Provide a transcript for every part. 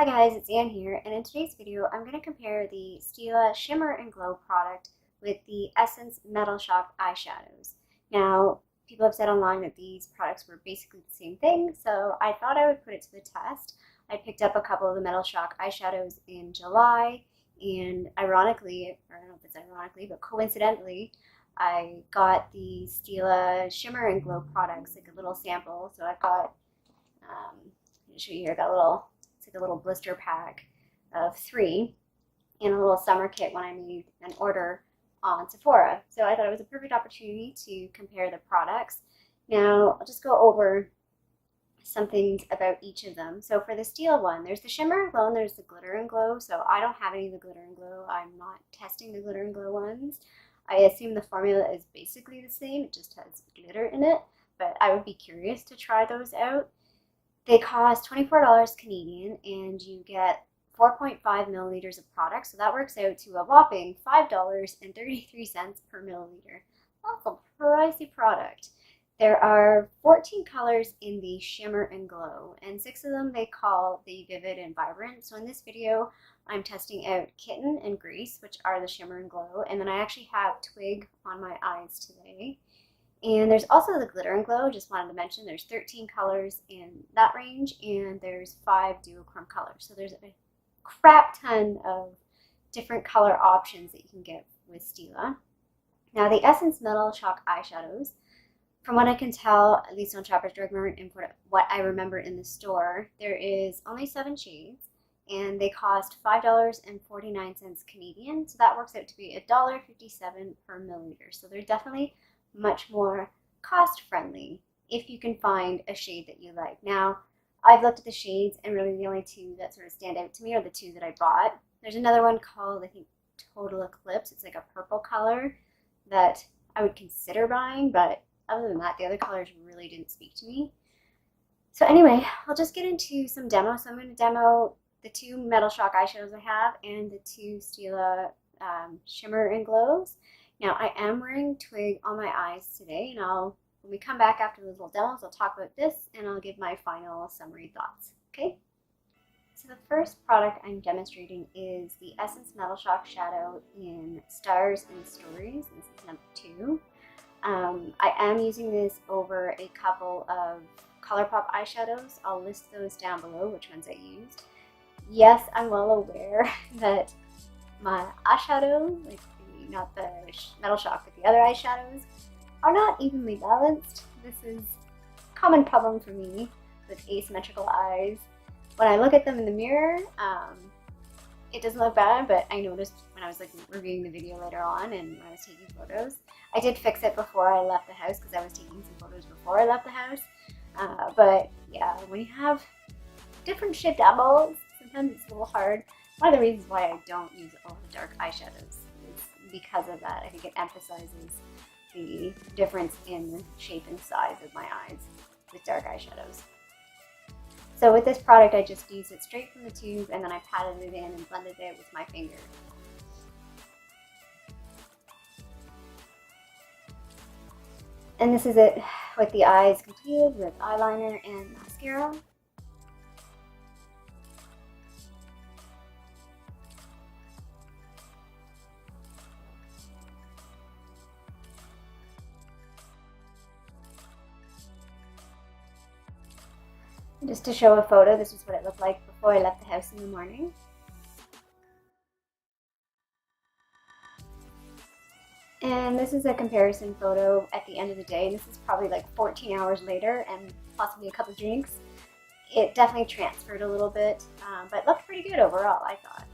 Hi guys, it's Anne here, and in today's video I'm going to compare the Stila Shimmer and Glow product with the Essence MetalShock eyeshadows. Now, people have said online that these products were basically the same thing, so I thought I would put it to the test. I picked up a couple of the MetalShock eyeshadows in July, and ironically, or I don't know if it's ironically, but coincidentally, I got the Stila Shimmer and Glow products, like a little sample. So I've got, I'll show you here, I got a little, it's like a little blister pack of 3 and a little summer kit when I made an order on Sephora. So I thought it was a perfect opportunity to compare the products. Now I'll just go over some things about each of them. So for the Stila one, there's the Shimmer and Glow and there's the Glitter and Glow. So I don't have any of the Glitter and Glow. I'm not testing the Glitter and Glow ones. I assume the formula is basically the same, it just has glitter in it, but I would be curious to try those out. They cost $24 Canadian and you get 4.5 milliliters of product, so that works out to a whopping $5.33 per milliliter. That's a pricey product. There are 14 colors in the Shimmer and Glow, and 6 of them they call the Vivid and Vibrant. So in this video, I'm testing out Kitten and Grease, which are the Shimmer and Glow, and then I actually have Twig on my eyes today. And there's also the Glitter and Glow, just wanted to mention there's 13 colors in that range, and there's 5 duochrome colors. So there's a crap ton of different color options that you can get with Stila. Now the Essence MetalShock eyeshadows, from what I can tell, at least on Shoppers Drug Mart and what I remember in the store, there is only 7 shades and they cost $5.49 Canadian. So that works out to be $1.57 per milliliter. So they're definitely much more cost friendly if you can find a shade that you like. Now, I've looked at the shades and really the only 2 that sort of stand out to me are the 2 that I bought. There's another one called, I think, Total Eclipse. It's like a purple color that I would consider buying, but other than that, the other colors really didn't speak to me. So anyway, I'll just get into some demos. So I'm going to demo the 2 MetalShock eyeshadows I have and the 2 Stila Shimmer and Glows. Now I am wearing Twig on my eyes today, and when we come back after those little demos, I'll talk about this and I'll give my final summary thoughts. Okay? So the first product I'm demonstrating is the Essence MetalShock Shadow in Stars and Stories. This is number 2. I am using this over a couple of Colourpop eyeshadows. I'll list those down below, which ones I used. Yes, I'm well aware that my eyeshadow, not the MetalShock, but the other eyeshadows, are not evenly balanced. This is a common problem for me with asymmetrical eyes. When I look at them in the mirror, it doesn't look bad, but I noticed when I was reviewing the video later on and when I was taking photos. I did fix it before I left the house because I was taking some photos before I left the house. But yeah, when you have different shaped eyeballs, sometimes it's a little hard. One of the reasons why I don't use all the dark eyeshadows is because of that. I think it emphasizes the difference in shape and size of my eyes with dark eyeshadows. So with this product, I just used it straight from the tube and then I patted it in and blended it with my finger. And this is it with the eyes completed with eyeliner and mascara. Just to show a photo, this is what it looked like before I left the house in the morning. And this is a comparison photo at the end of the day. This is probably like 14 hours later and possibly a couple drinks. It definitely transferred a little bit, but looked pretty good overall, I thought.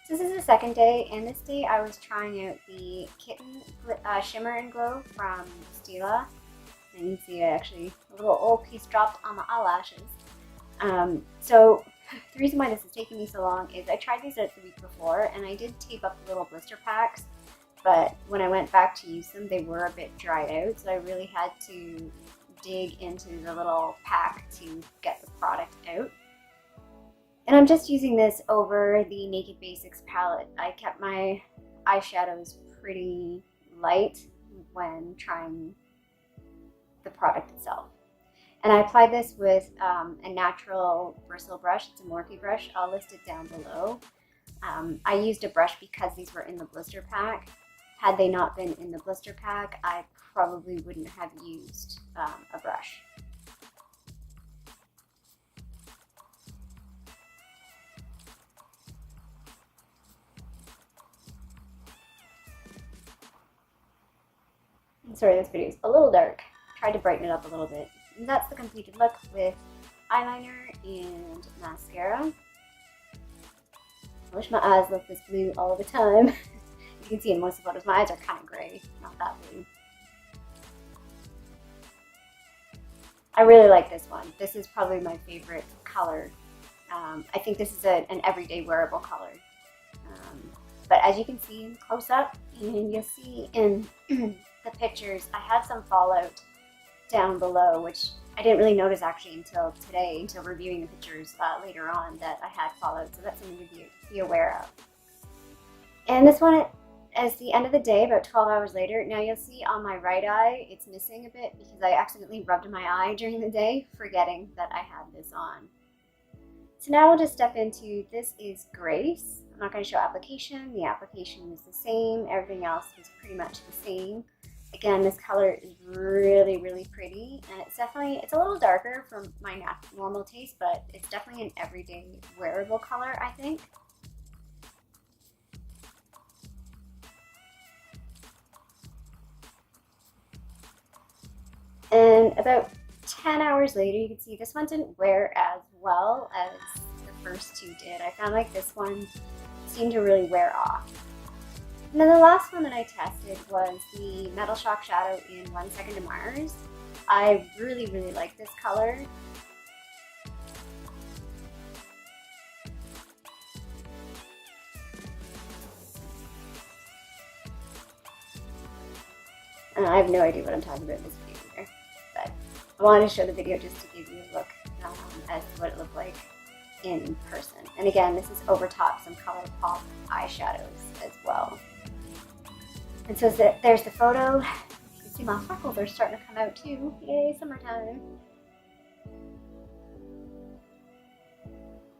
So this is the second day, and this day I was trying out the Kitten Shimmer and Glow from Stila. And you can see actually a little old piece dropped on my eyelashes. So the reason why this is taking me so long is I tried these out the week before and I did tape up the little blister packs, but when I went back to use them, they were a bit dried out, so I really had to dig into the little pack to get the product out. And I'm just using this over the Naked Basics palette. I kept my eyeshadows pretty light when trying the product itself. And I applied this with a natural bristle brush. It's a Morphe brush. I'll list it down below. I used a brush because these were in the blister pack. Had they not been in the blister pack, I probably wouldn't have used a brush. Sorry, this video is a little dark. Tried to brighten it up a little bit. And that's the completed look with eyeliner and mascara. I wish my eyes looked this blue all the time. You can see in most of the photos, my eyes are kind of gray, not that blue. I really like this one. This is probably my favorite color. I think this is an everyday wearable color. But as you can see close up, and you'll see in the pictures, I had some fallout down below, which I didn't really notice actually until today, until reviewing the pictures later on, that I had fallout, so that's something to be aware of. And this one, as the end of the day, about 12 hours later, now you'll see on my right eye, it's missing a bit because I accidentally rubbed my eye during the day, forgetting that I had this on. So now we'll just step into, this is Grace. I'm not going to show application. The application is the same. Everything else is pretty much the same. Again, this color is really, really pretty, and it's a little darker for my normal taste, but it's definitely an everyday wearable color, I think. And about 10 hours later, you can see this one didn't wear as well as the first two did. I found like this one seemed to really wear off. And then the last one that I tested was the MetalShock shadow in 1 Second to Mars. I really, really like this color. And I have no idea what I'm talking about in this video either, but I wanted to show the video just to give you a look as to what it looked like in person. And again, this is over top some Colourpop eyeshadows as well. And so there's the photo. You can see my freckles are starting to come out too. Yay, summertime.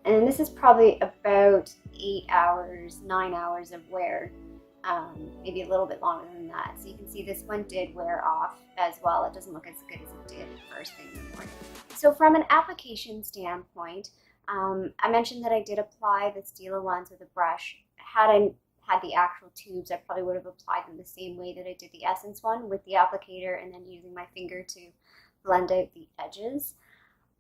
And this is probably about 8 hours, 9 hours of wear. Maybe a little bit longer than that. So you can see this one did wear off as well. It doesn't look as good as it did first thing in the morning. So from an application standpoint, I mentioned that I did apply the Stila ones with a brush. Had I had the actual tubes, I probably would have applied them the same way that I did the Essence one, with the applicator and then using my finger to blend out the edges.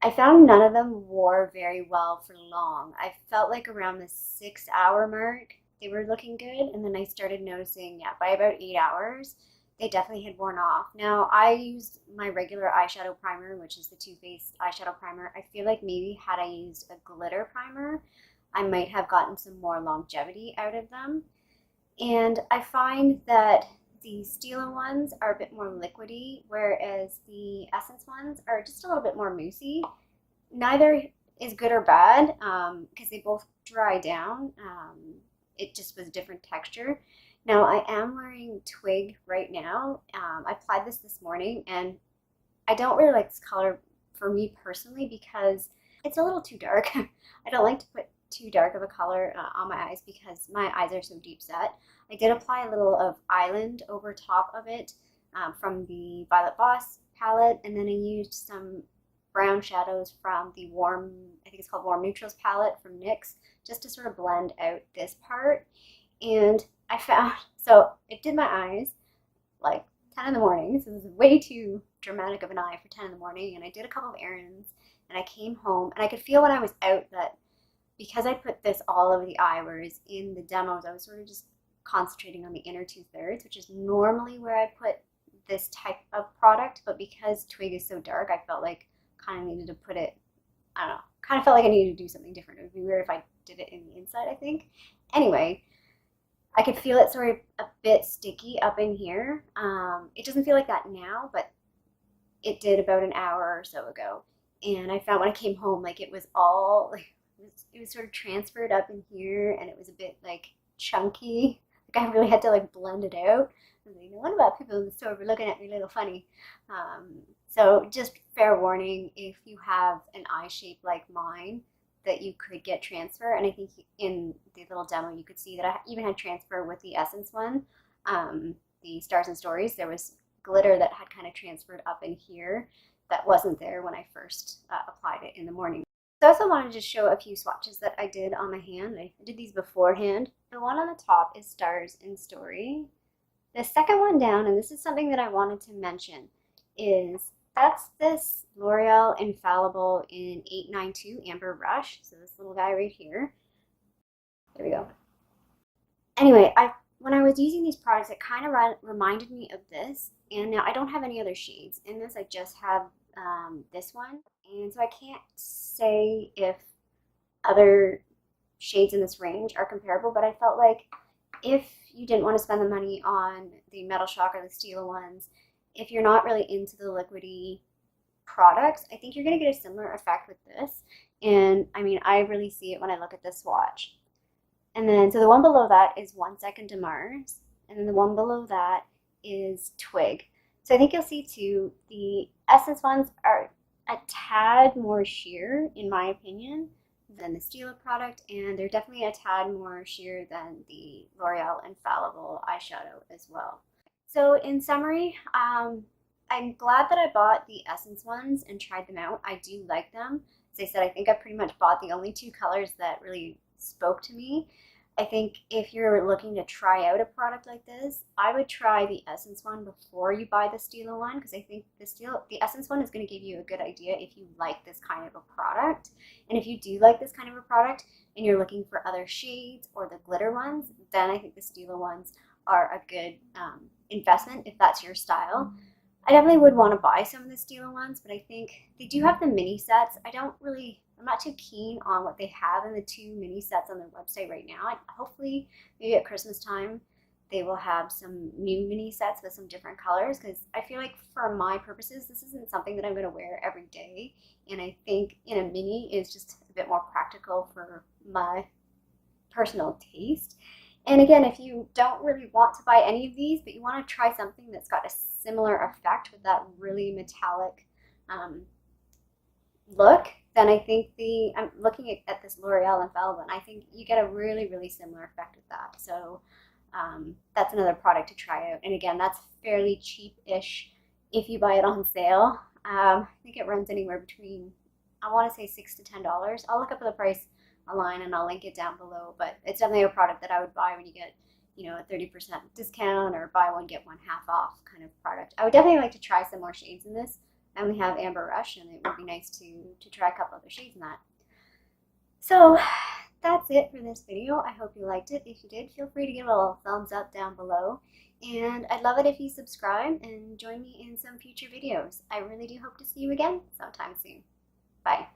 I found none of them wore very well for long. I felt like around the 6 hour mark, they were looking good, and then I started noticing, yeah, by about 8 hours, they definitely had worn off. Now, I used my regular eyeshadow primer, which is the Too Faced eyeshadow primer. I feel like maybe had I used a glitter primer, I might have gotten some more longevity out of them. And I find that the Stila ones are a bit more liquidy, whereas the Essence ones are just a little bit more moussey. Neither is good or bad, because they both dry down. It just was a different texture. Now I am wearing Twig right now. I applied this morning, and I don't really like this color for me personally because it's a little too dark. I don't like to put too dark of a color on my eyes because my eyes are so deep set. I did apply a little of Island over top of it from the Violet Boss palette, and then I used some brown shadows from the Warm, I think it's called Warm Neutrals palette from NYX, just to sort of blend out this part. And I found, so it did my eyes like 10 in the morning, so it was way too dramatic of an eye for 10 in the morning, and I did a couple of errands, and I came home, and I could feel when I was out that because I put this all over the eye, whereas in the demos I was sort of just concentrating on the inner 2/3, which is normally where I put this type of product, but because Twig is so dark, I felt like kind of needed to put it, I don't know, kind of felt like I needed to do something different. It would be weird if I did it in the inside, I think. Anyway, I could feel it sort of a bit sticky up in here. It doesn't feel like that now, but it did about an hour or so ago. And I found when I came home, like it was all, like, it was sort of transferred up in here, and it was a bit like chunky. Like I really had to like blend it out. I was like, no wonder why people in the store were looking at me a little funny. So just fair warning, if you have an eye shape like mine, that you could get transfer. And I think in the little demo you could see that I even had transfer with the Essence one. The Stars and Stories, there was glitter that had kind of transferred up in here that wasn't there when I first applied it in the morning. So I also wanted to show a few swatches that I did on my hand. I did these beforehand. The one on the top is Stars and Story. The second one down, and this is something that I wanted to mention, is that's this L'Oreal Infallible in 892 Amber Rush. So this little guy right here. There we go. Anyway, when I was using these products, it kind of reminded me of this. And now I don't have any other shades in this. I just have this one. And so I can't say if other shades in this range are comparable, but I felt like if you didn't want to spend the money on the MetalShock or the Stila ones, if you're not really into the liquidy products, I think you're going to get a similar effect with this. And I mean, I really see it when I look at this swatch. And then, so the one below that is 1 Second to Mars. And then the one below that is Twig. So I think you'll see too, the Essence ones are a tad more sheer, in my opinion, than the Stila product. And they're definitely a tad more sheer than the L'Oreal Infallible eyeshadow as well. So in summary, I'm glad that I bought the Essence ones and tried them out. I do like them. As I said, I think I pretty much bought the only two colors that really spoke to me. I think if you're looking to try out a product like this, I would try the Essence one before you buy the Stila one, because I think the Essence one is going to give you a good idea if you like this kind of a product. And if you do like this kind of a product and you're looking for other shades or the glitter ones, then I think the Stila ones are a good investment if that's your style. I definitely would want to buy some of the Stila ones, but I think they do have the mini sets. I'm not too keen on what they have in the 2 mini sets on their website right now. Hopefully, maybe at Christmas time, they will have some new mini sets with some different colors, because I feel like for my purposes, this isn't something that I'm going to wear every day. And I think in a mini is just a bit more practical for my personal taste. And again, if you don't really want to buy any of these, but you want to try something that's got a similar effect with that really metallic look, then I think I'm looking at this L'Oreal Infallible, and I think you get a really, really similar effect with that. So that's another product to try out. And again, that's fairly cheap-ish if you buy it on sale. I think it runs anywhere between, I want to say $6 to $10. I'll look up the price online and I'll link it down below, but it's definitely a product that I would buy when you get, a 30% discount or buy one get one half off kind of product. I would definitely like to try some more shades in this. I only have Amber Rush, and it would be nice to try a couple other shades in that. So that's it for this video. I hope you liked it. If you did, feel free to give it a little thumbs up down below. And I'd love it if you subscribe and join me in some future videos. I really do hope to see you again sometime soon. Bye.